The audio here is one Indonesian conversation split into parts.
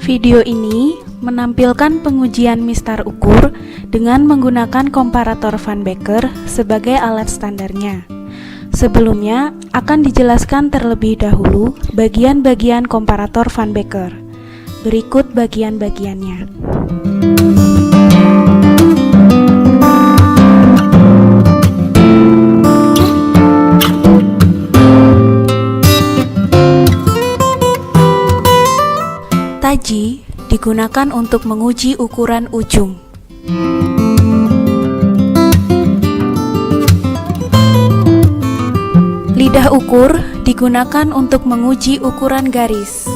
Video ini menampilkan pengujian mistar ukur dengan menggunakan komparator Van Becker sebagai alat standarnya. Sebelumnya akan dijelaskan terlebih dahulu bagian-bagian komparator Van Becker. Berikut bagian-bagiannya. Taji digunakan untuk menguji ukuran ujung. Lidah ukur digunakan untuk menguji ukuran garis.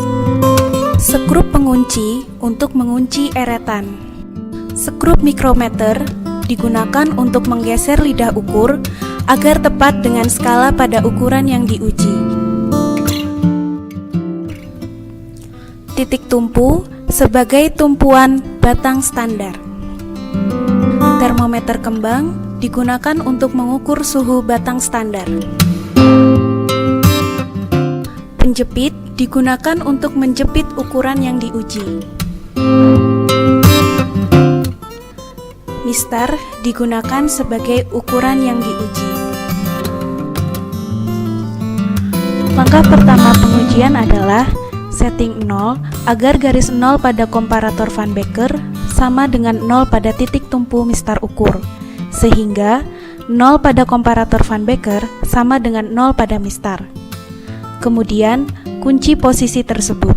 Skrup pengunci untuk mengunci eretan. Skrup mikrometer digunakan untuk menggeser lidah ukur agar tepat dengan skala pada ukuran yang diuji. Titik tumpu sebagai tumpuan batang standar. Termometer kembang digunakan untuk mengukur suhu batang standar. Penjepit digunakan untuk menjepit ukuran yang diuji. Mistar digunakan sebagai ukuran yang diuji. Langkah pertama pengujian adalah setting 0 agar garis 0 pada komparator Van Becker sama dengan 0 pada titik tumpu mistar ukur, sehingga 0 pada komparator Van Becker sama dengan 0 pada mistar. Kemudian, kunci posisi tersebut.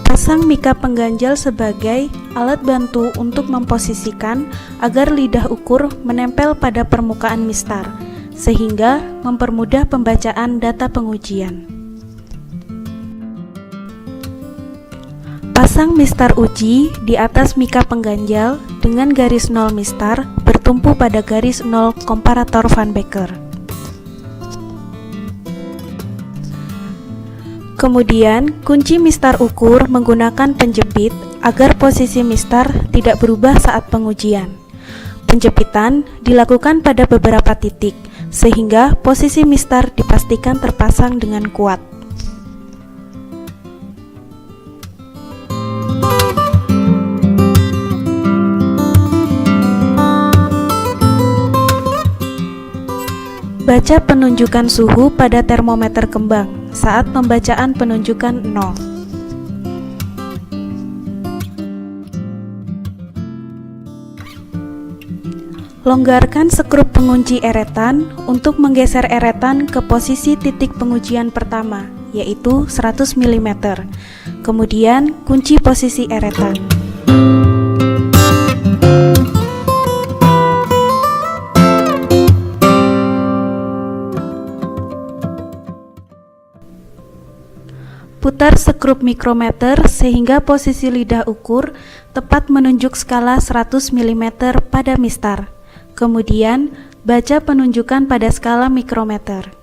Pasang mika pengganjal sebagai alat bantu untuk memposisikan agar lidah ukur menempel pada permukaan mistar, sehingga mempermudah pembacaan data pengujian. Pasang mistar uji di atas mika pengganjal dengan garis 0 mistar bertumpu pada garis 0 komparator Van Becker. Kemudian, kunci mistar ukur menggunakan penjepit agar posisi mistar tidak berubah saat pengujian. Penjepitan dilakukan pada beberapa titik, sehingga posisi mistar dipastikan terpasang dengan kuat. Baca penunjukan suhu pada termometer kembang saat pembacaan penunjukan 0. Longgarkan skrup pengunci eretan untuk menggeser eretan ke posisi titik pengujian pertama, yaitu 100 mm. Kemudian, kunci posisi eretan. Putar skrup mikrometer sehingga posisi lidah ukur tepat menunjuk skala 100 mm pada mistar. Kemudian, baca penunjukan pada skala mikrometer.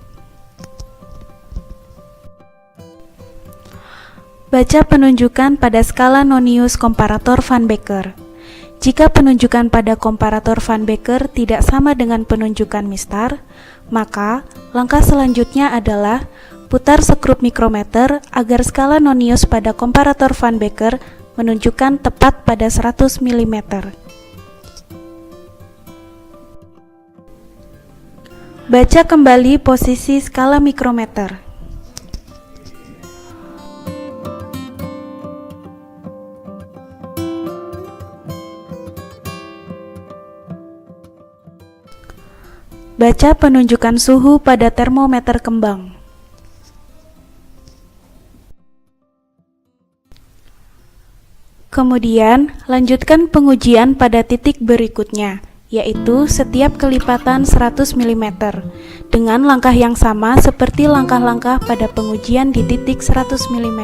Baca penunjukan pada skala nonius komparator Van Becker. Jika penunjukan pada komparator Van Becker tidak sama dengan penunjukan mistar, maka langkah selanjutnya adalah putar skrup mikrometer agar skala nonius pada komparator Van Becker menunjukkan tepat pada 100 mm. Baca kembali posisi skala mikrometer. Baca penunjukan suhu pada termometer kembang. Kemudian, lanjutkan pengujian pada titik berikutnya, yaitu setiap kelipatan 100 mm, dengan langkah yang sama seperti langkah-langkah pada pengujian di titik 100 mm.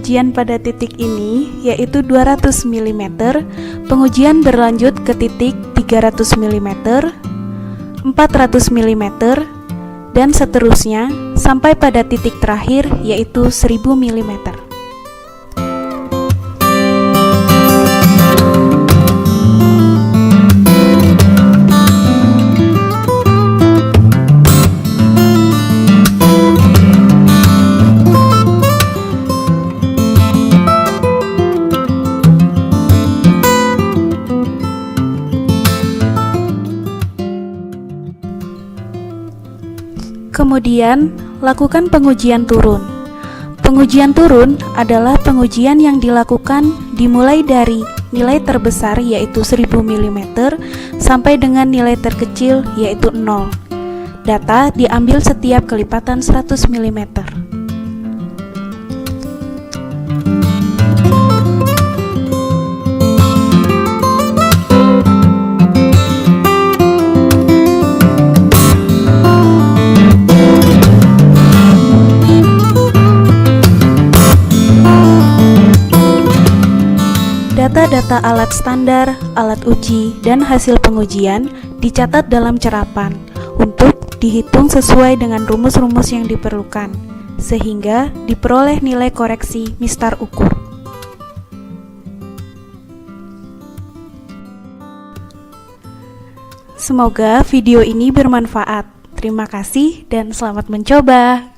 pengujian pada titik ini yaitu 200 mm, pengujian berlanjut ke titik 300 mm, 400 mm, dan seterusnya sampai pada titik terakhir yaitu 1000 mm. Kemudian, lakukan pengujian turun. Pengujian turun adalah pengujian yang dilakukan dimulai dari nilai terbesar yaitu 1000 mm sampai dengan nilai terkecil yaitu 0. Data diambil setiap kelipatan 100 mm. Data-data alat standar, alat uji, dan hasil pengujian dicatat dalam cerapan untuk dihitung sesuai dengan rumus-rumus yang diperlukan, sehingga diperoleh nilai koreksi mistar ukur. Semoga video ini bermanfaat. Terima kasih dan selamat mencoba.